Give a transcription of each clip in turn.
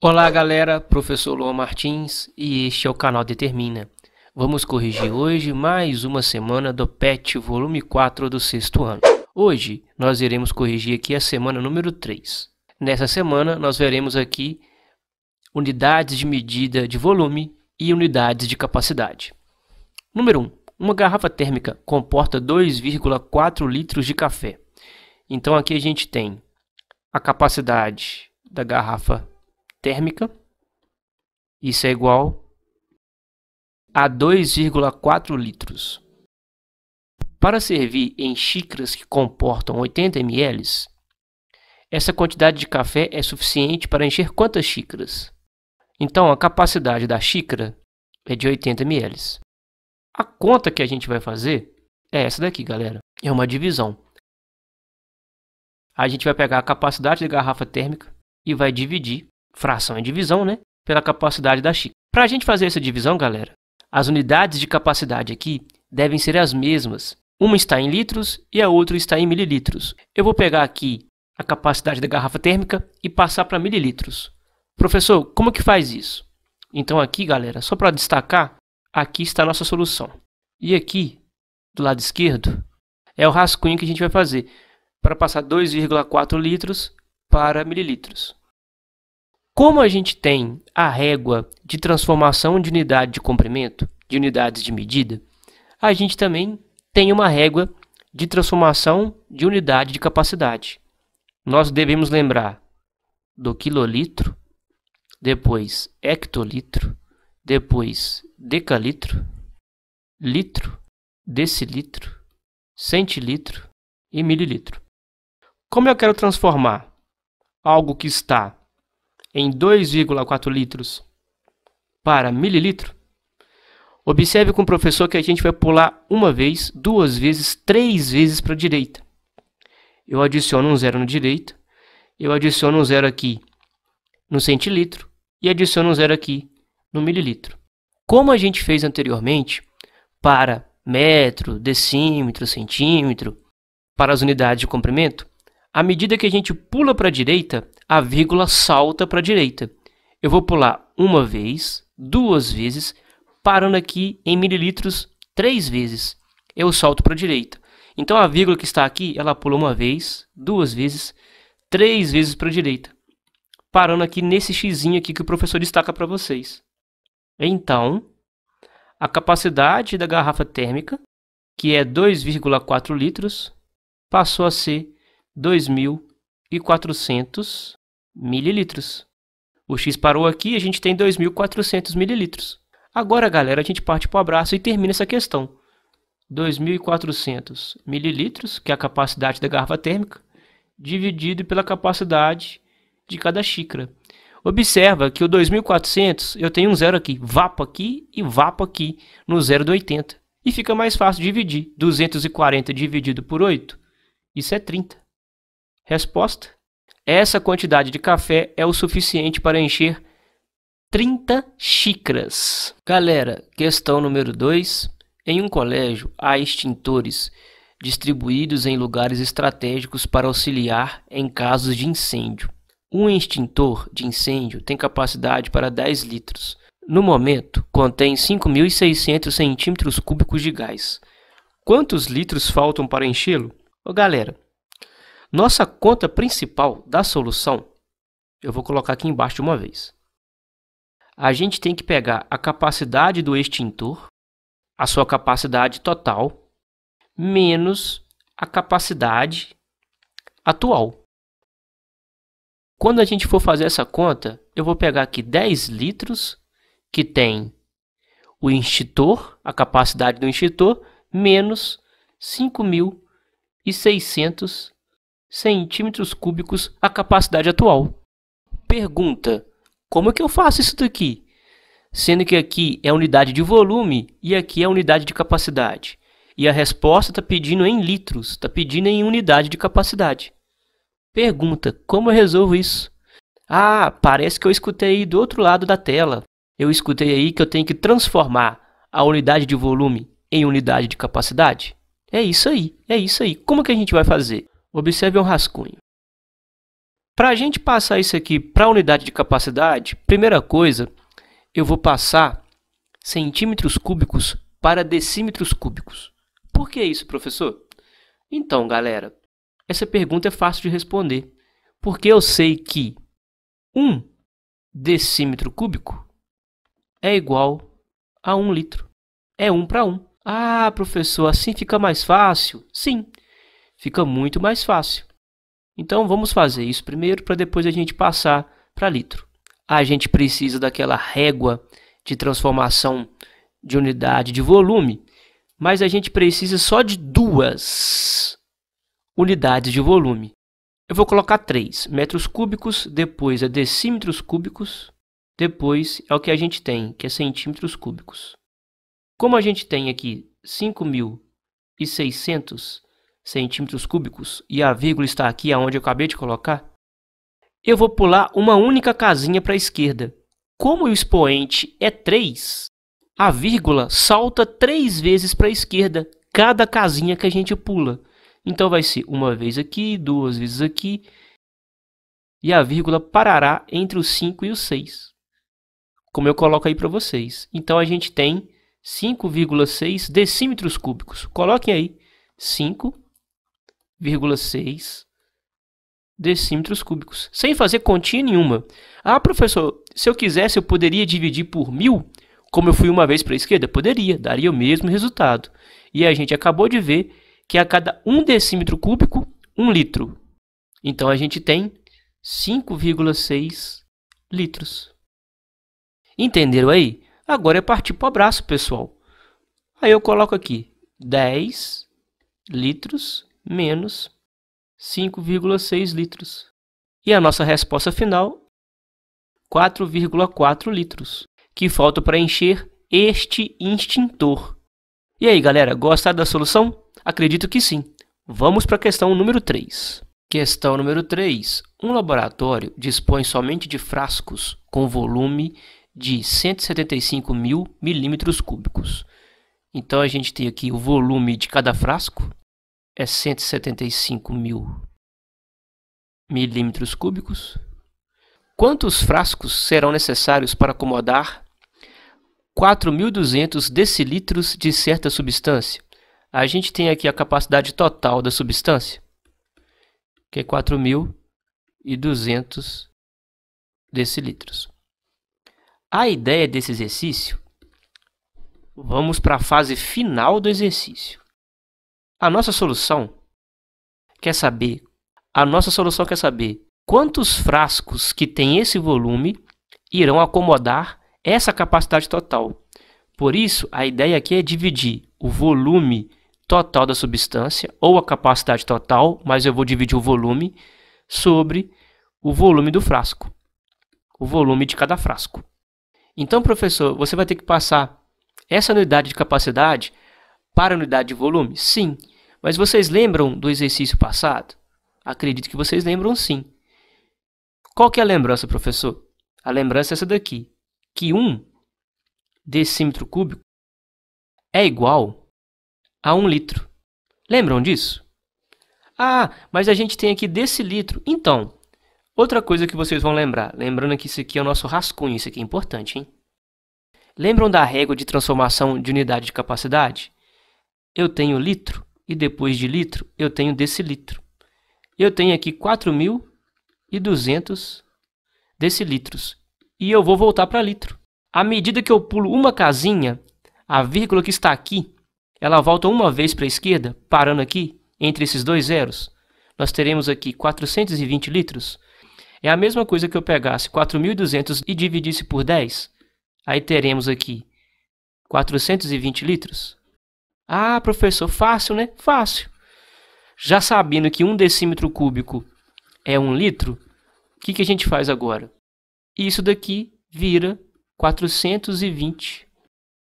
Olá galera, professor Luan Martins e este é o canal Determina. Vamos corrigir hoje mais uma semana do PET volume 4 do sexto ano. Hoje nós iremos corrigir aqui a semana número 3. Nessa semana nós veremos aqui unidades de medida de volume e unidades de capacidade. Número 1. Uma garrafa térmica comporta 2,4 litros de café. Então aqui a gente tem a capacidade da garrafa térmica, isso é igual a 2,4 litros. Para servir em xícaras que comportam 80 ml, essa quantidade de café é suficiente para encher quantas xícaras? Então a capacidade da xícara é de 80 ml. A conta que a gente vai fazer é essa daqui, galera. É uma divisão. A gente vai pegar a capacidade da garrafa térmica e vai dividir, fração é divisão, né? Pela capacidade da xícara. Para a gente fazer essa divisão, galera, as unidades de capacidade aqui devem ser as mesmas. Uma está em litros e a outra está em mililitros. Eu vou pegar aqui a capacidade da garrafa térmica e passar para mililitros. Professor, como que faz isso? Então aqui, galera, só para destacar, aqui está a nossa solução. E aqui, do lado esquerdo, é o rascunho que a gente vai fazer para passar 2,4 litros para mililitros. Como a gente tem a régua de transformação de unidade de comprimento, de unidades de medida, a gente também tem uma régua de transformação de unidade de capacidade. Nós devemos lembrar do quilolitro, depois hectolitro, depois decalitro, litro, decilitro, centilitro e mililitro. Como eu quero transformar algo que está em 2,4 litros para mililitro, observe com o professor que a gente vai pular uma vez, duas vezes, três vezes para a direita. Eu adiciono um zero na direita, eu adiciono um zero aqui no centilitro e adiciono um zero aqui no mililitro. Como a gente fez anteriormente para metro, decímetro, centímetro, para as unidades de comprimento, à medida que a gente pula para a direita, a vírgula salta para a direita. Eu vou pular uma vez, duas vezes, parando aqui em mililitros três vezes. Eu salto para a direita. Então a vírgula que está aqui, ela pula uma vez, duas vezes, três vezes para a direita. Parando aqui nesse xizinho aqui que o professor destaca para vocês. Então, a capacidade da garrafa térmica, que é 2,4 litros, passou a ser 2.400 mililitros. O X parou aqui e a gente tem 2.400 mililitros. Agora, galera, a gente parte para o abraço e termina essa questão. 2.400 mililitros, que é a capacidade da garrafa térmica, dividido pela capacidade de cada xícara. Observa que o 2.400, eu tenho um zero aqui, vapo aqui e vapo aqui, no zero do 80. E fica mais fácil dividir. 240 dividido por 8, isso é 30. Resposta: essa quantidade de café é o suficiente para encher 30 xícaras. Galera, questão número 2. Em um colégio, há extintores distribuídos em lugares estratégicos para auxiliar em casos de incêndio. Um extintor de incêndio tem capacidade para 10 litros. No momento, contém 5.600 centímetros cúbicos de gás. Quantos litros faltam para enchê-lo? Galera, nossa conta principal da solução, eu vou colocar aqui embaixo de uma vez. A gente tem que pegar a capacidade do extintor, a sua capacidade total, menos a capacidade atual. Quando a gente for fazer essa conta, eu vou pegar aqui 10 litros, que tem o extintor, a capacidade do extintor, menos 5.600 centímetros cúbicos, a capacidade atual. Pergunta: como é que eu faço isso daqui? Sendo que aqui é unidade de volume e aqui é unidade de capacidade. E a resposta está pedindo em litros, está pedindo em unidade de capacidade. Pergunta: como eu resolvo isso? Ah, parece que eu escutei aí do outro lado da tela. Eu escutei aí que eu tenho que transformar a unidade de volume em unidade de capacidade. É isso aí, é isso aí. Como que a gente vai fazer? Observe um rascunho. Para a gente passar isso aqui para a unidade de capacidade, primeira coisa, eu vou passar centímetros cúbicos para decímetros cúbicos. Por que isso, professor? Então, galera, essa pergunta é fácil de responder, porque eu sei que 1 decímetro cúbico é igual a 1 litro. É 1 para 1. Ah, professor, assim fica mais fácil? Sim, fica muito mais fácil. Então, vamos fazer isso primeiro para depois a gente passar para litro. A gente precisa daquela régua de transformação de unidade de volume, mas a gente precisa só de 2 unidades de volume. Eu vou colocar 3 metros cúbicos, depois é decímetros cúbicos, depois é o que a gente tem, que é centímetros cúbicos. Como a gente tem aqui 5.600 centímetros cúbicos e a vírgula está aqui onde eu acabei de colocar, eu vou pular uma única casinha para a esquerda. Como o expoente é 3, a vírgula salta 3 vezes para a esquerda, cada casinha que a gente pula. Então vai ser uma vez aqui, 2 vezes aqui, e a vírgula parará entre o 5 e o 6, como eu coloco aí para vocês. Então a gente tem 5,6 decímetros cúbicos. Coloquem aí 5,6 decímetros cúbicos, sem fazer continha nenhuma. Ah, professor, se eu quisesse eu poderia dividir por 1000, como eu fui uma vez para a esquerda? Poderia, daria o mesmo resultado. E a gente acabou de ver que a cada 1 decímetro cúbico, 1 litro. Então a gente tem 5,6 litros. Entenderam aí? Agora é partir para o abraço, pessoal. Aí eu coloco aqui 10 litros menos 5,6 litros. E a nossa resposta final, 4,4 litros, que falta para encher este extintor. E aí, galera, gostaram da solução? Acredito que sim. Vamos para a questão número 3. Questão número 3. Um laboratório dispõe somente de frascos com volume de 175.000 milímetros cúbicos. Então, a gente tem aqui o volume de cada frasco, é 175.000 milímetros cúbicos. Quantos frascos serão necessários para acomodar 4.200 decilitros de certa substância? A gente tem aqui a capacidade total da substância, que é 4.200 decilitros. A ideia desse exercício, vamos para a fase final do exercício. A nossa solução quer saber quantos frascos que tem esse volume irão acomodar essa capacidade total. Por isso, a ideia aqui é dividir o volume total da substância, ou a capacidade total, mas eu vou dividir o volume, sobre o volume do frasco, o volume de cada frasco. Então, professor, você vai ter que passar essa unidade de capacidade para a unidade de volume? Sim. Mas vocês lembram do exercício passado? Acredito que vocês lembram sim. Qual que é a lembrança, professor? A lembrança é essa daqui, que 1 decímetro cúbico é igual a 1 litro. Lembram disso? Ah, mas a gente tem aqui decilitro. Então, outra coisa que vocês vão lembrar, lembrando que isso aqui é o nosso rascunho, isso aqui é importante, hein? Lembram da régua de transformação de unidade de capacidade? Eu tenho litro e depois de litro eu tenho decilitro. Eu tenho aqui 4.200 decilitros e eu vou voltar para litro. À medida que eu pulo uma casinha, a vírgula que está aqui, ela volta uma vez para a esquerda, parando aqui entre esses dois zeros. Nós teremos aqui 420 litros. É a mesma coisa que eu pegasse 4.200 e dividisse por 10. Aí teremos aqui 420 litros. Ah, professor, fácil, né? Fácil. Já sabendo que 1 decímetro cúbico é 1 litro, o que a gente faz agora? Isso daqui vira 420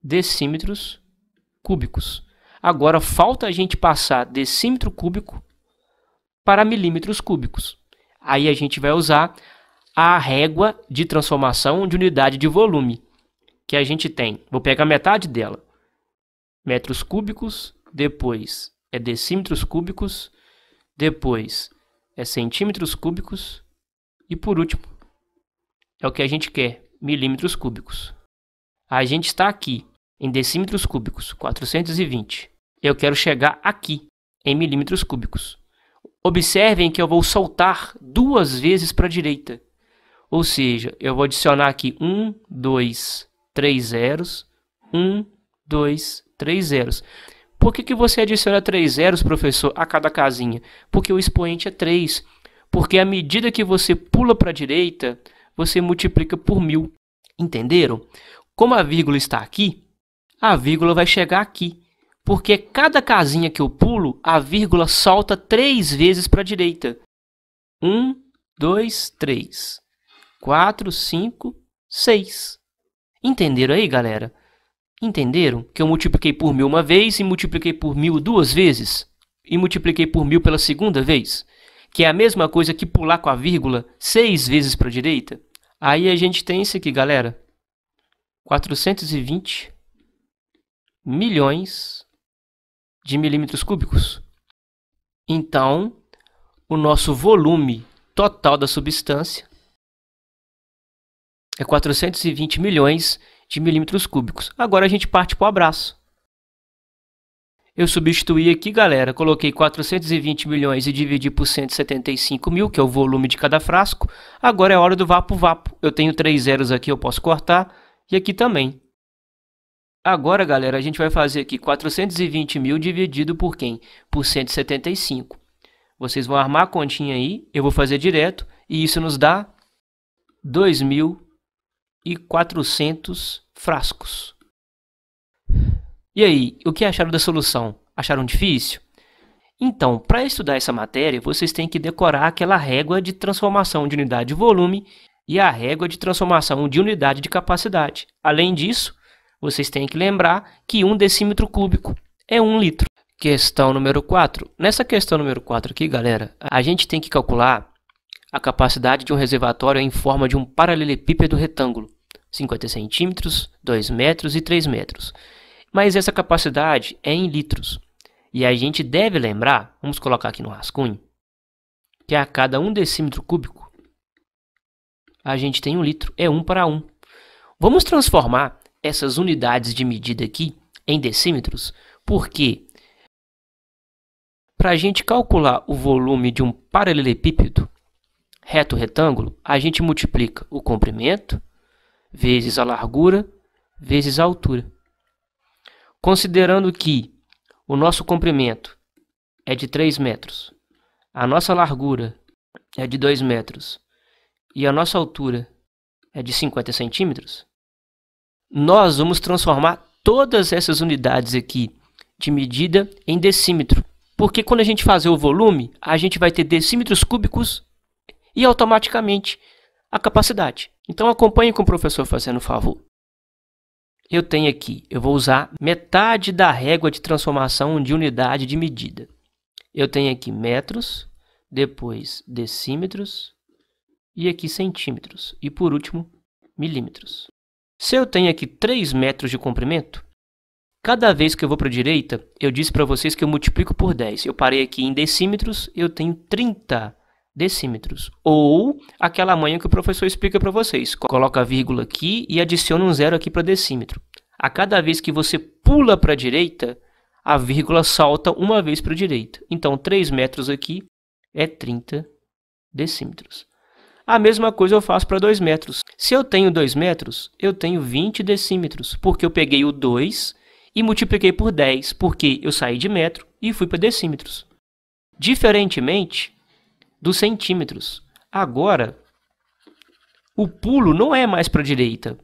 decímetros cúbicos. Agora falta a gente passar decímetro cúbico para milímetros cúbicos. Aí a gente vai usar a régua de transformação de unidade de volume, que a gente tem. Vou pegar metade dela. Metros cúbicos, depois é decímetros cúbicos, depois é centímetros cúbicos E por último, é o que a gente quer, milímetros cúbicos. A gente está aqui em decímetros cúbicos, 420. Eu quero chegar aqui em milímetros cúbicos. Observem que eu vou soltar 2 vezes para a direita. Ou seja, eu vou adicionar aqui 1, 2, 3 zeros, 1, 2, 3 zeros. Por que você adiciona 3 zeros, professor, a cada casinha? Porque o expoente é 3. Porque à medida que você pula para a direita, você multiplica por 1000. Entenderam? Como a vírgula está aqui, a vírgula vai chegar aqui. Porque cada casinha que eu pulo, a vírgula solta 3 vezes para a direita. 1, 2, 3. 4, 5, 6. Entenderam aí, galera? Entenderam que eu multipliquei por 1000 uma vez e multipliquei por 1000 2 vezes? E multipliquei por 1000 pela segunda vez? Que é a mesma coisa que pular com a vírgula 6 vezes para a direita? Aí a gente tem isso aqui, galera. 420 milhões de milímetros cúbicos. Então, o nosso volume total da substância é 420 milhões de milímetros cúbicos. Agora a gente parte para o abraço. Eu substituí aqui, galera, coloquei 420 milhões e dividi por 175 mil, que é o volume de cada frasco. Agora é hora do vapo-vapo. Eu tenho 3 zeros aqui, eu posso cortar, e aqui também. Agora, galera, a gente vai fazer aqui 420 mil dividido por quem? Por 175. Vocês vão armar a continha aí, eu vou fazer direto, e isso nos dá 2.400 frascos. E aí, o que acharam da solução? Acharam difícil? Então, para estudar essa matéria, vocês têm que decorar aquela régua de transformação de unidade de volume e a régua de transformação de unidade de capacidade. Além disso, vocês têm que lembrar que 1 decímetro cúbico é 1 litro. Questão número 4. Nessa questão número 4 aqui, galera, a gente tem que calcular a capacidade de um reservatório em forma de um paralelepípedo retângulo. 50 centímetros, 2 metros e 3 metros. Mas essa capacidade é em litros. E a gente deve lembrar, vamos colocar aqui no rascunho, que a cada 1 decímetro cúbico, a gente tem 1 litro. É 1 para 1. Vamos transformar essas unidades de medida aqui em decímetros, porque para a gente calcular o volume de um paralelepípedo reto retângulo, a gente multiplica o comprimento vezes a largura vezes a altura. Considerando que o nosso comprimento é de 3 metros, a nossa largura é de 2 metros e a nossa altura é de 50 centímetros, nós vamos transformar todas essas unidades aqui de medida em decímetro. Porque quando a gente fazer o volume, a gente vai ter decímetros cúbicos e automaticamente a capacidade. Então acompanhe com o professor fazendo o favor. Eu tenho aqui, eu vou usar metade da régua de transformação de unidade de medida. Eu tenho aqui metros, depois decímetros e aqui centímetros. E por último, milímetros. Se eu tenho aqui 3 metros de comprimento, cada vez que eu vou para a direita, eu disse para vocês que eu multiplico por 10. Eu parei aqui em decímetros, eu tenho 30 decímetros. Ou aquela manha que o professor explica para vocês. Coloca a vírgula aqui e adiciona um zero aqui para decímetro. A cada vez que você pula para a direita, a vírgula salta uma vez para a direita. Então, 3 metros aqui é 30 decímetros. A mesma coisa eu faço para 2 metros. Se eu tenho 2 metros, eu tenho 20 decímetros, porque eu peguei o 2 e multipliquei por 10, porque eu saí de metro e fui para decímetros. Diferentemente dos centímetros. Agora, o pulo não é mais para a direita,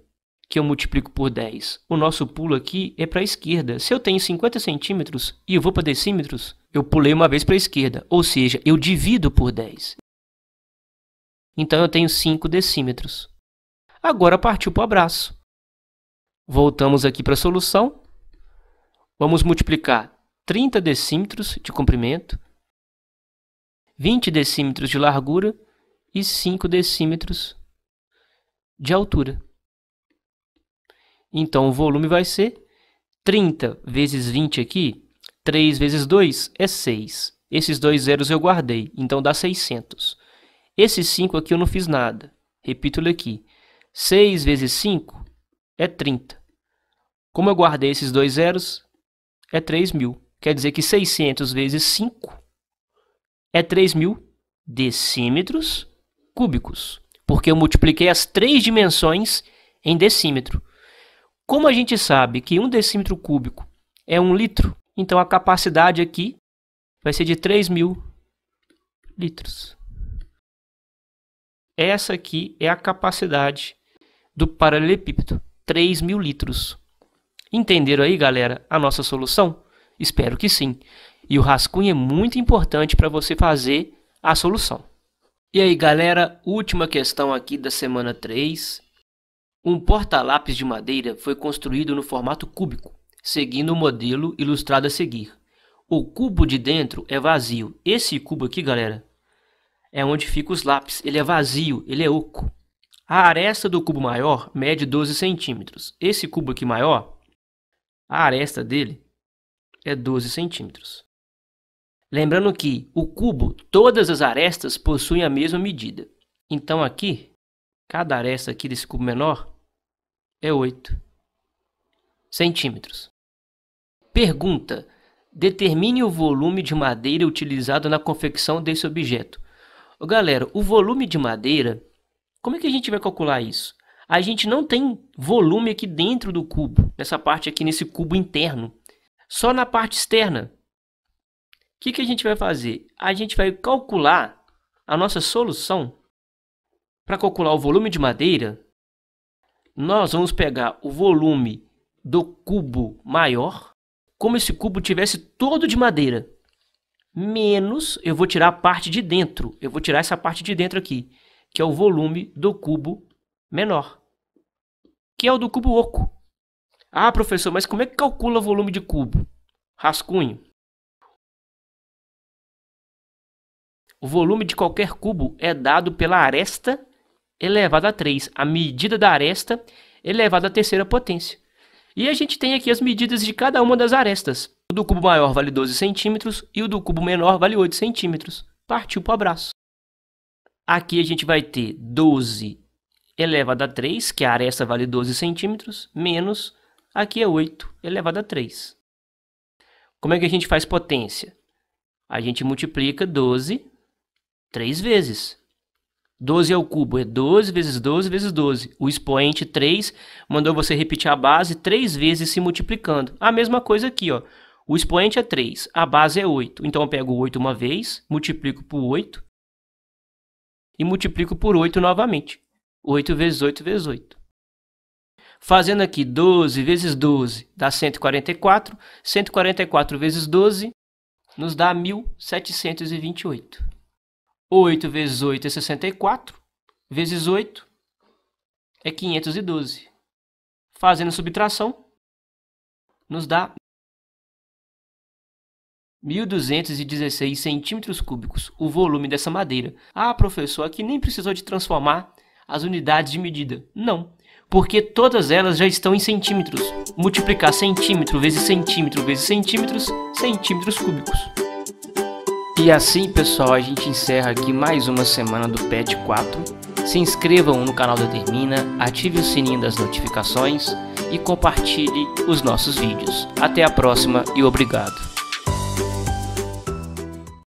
que eu multiplico por 10. O nosso pulo aqui é para a esquerda. Se eu tenho 50 centímetros e eu vou para decímetros, eu pulei uma vez para a esquerda, ou seja, eu divido por 10. Então, eu tenho 5 decímetros. Agora, partiu para o abraço. Voltamos aqui para a solução. Vamos multiplicar 30 decímetros de comprimento, 20 decímetros de largura e 5 decímetros de altura. Então, o volume vai ser 30 vezes 20 aqui, 3 vezes 2 é 6. Esses 2 zeros eu guardei, então dá 600. Esse 5 aqui eu não fiz nada. Repito ele aqui. 6 vezes 5 é 30. Como eu guardei esses dois zeros, é 3.000. Quer dizer que 600 vezes 5 é 3.000 decímetros cúbicos. Porque eu multipliquei as 3 dimensões em decímetro. Como a gente sabe que 1 decímetro cúbico é 1 litro, então a capacidade aqui vai ser de 3.000 litros. Essa aqui é a capacidade do paralelepípedo, 3.000 litros. Entenderam aí, galera, a nossa solução? Espero que sim. E o rascunho é muito importante para você fazer a solução. E aí, galera, última questão aqui da semana 3. Um porta-lápis de madeira foi construído no formato cúbico, seguindo o modelo ilustrado a seguir. O cubo de dentro é vazio. Esse cubo aqui, galera, é onde ficam os lápis. Ele é vazio, ele é oco. A aresta do cubo maior mede 12 centímetros. Esse cubo aqui maior, a aresta dele é 12 centímetros. Lembrando que o cubo, todas as arestas possuem a mesma medida. Então aqui, cada aresta aqui desse cubo menor é 8 centímetros. Pergunta: determine o volume de madeira utilizado na confecção desse objeto. Galera, o volume de madeira, como é que a gente vai calcular isso? A gente não tem volume aqui dentro do cubo, nessa parte aqui, nesse cubo interno. Só na parte externa. O que a gente vai fazer? A gente vai calcular a nossa solução. Para calcular o volume de madeira, nós vamos pegar o volume do cubo maior, como esse cubo tivesse todo de madeira, menos, eu vou tirar a parte de dentro. Eu vou tirar essa parte de dentro aqui, que é o volume do cubo menor, que é o do cubo oco. Ah, professor, mas como é que calcula o volume de cubo? Rascunho. O volume de qualquer cubo é dado pela aresta elevada a 3. A medida da aresta elevada à terceira potência. E a gente tem aqui as medidas de cada uma das arestas. O do cubo maior vale 12 centímetros e o do cubo menor vale 8 centímetros. Partiu para o abraço. Aqui a gente vai ter 12 elevado a 3, que a aresta vale 12 centímetros, menos, aqui é 8 elevado a 3. Como é que a gente faz potência? A gente multiplica 12 3 vezes. 12 ao cubo é 12 vezes 12 vezes 12. O expoente 3 mandou você repetir a base 3 vezes se multiplicando. A mesma coisa aqui, ó. O expoente é 3, a base é 8. Então eu pego 8 uma vez, multiplico por 8 e multiplico por 8 novamente. 8 vezes 8 vezes 8. Fazendo aqui 12 vezes 12 dá 144. 144 vezes 12 nos dá 1728. 8 vezes 8 é 64. Vezes 8 é 512. Fazendo subtração, nos dá 1.216 centímetros cúbicos, o volume dessa madeira. Ah, professor, aqui nem precisou de transformar as unidades de medida. Não, porque todas elas já estão em centímetros. Multiplicar centímetro vezes centímetro vezes centímetros, centímetros cúbicos. E assim, pessoal, a gente encerra aqui mais uma semana do PET 4. Se inscrevam no canal da Termina, ative o sininho das notificações e compartilhe os nossos vídeos. Até a próxima e obrigado!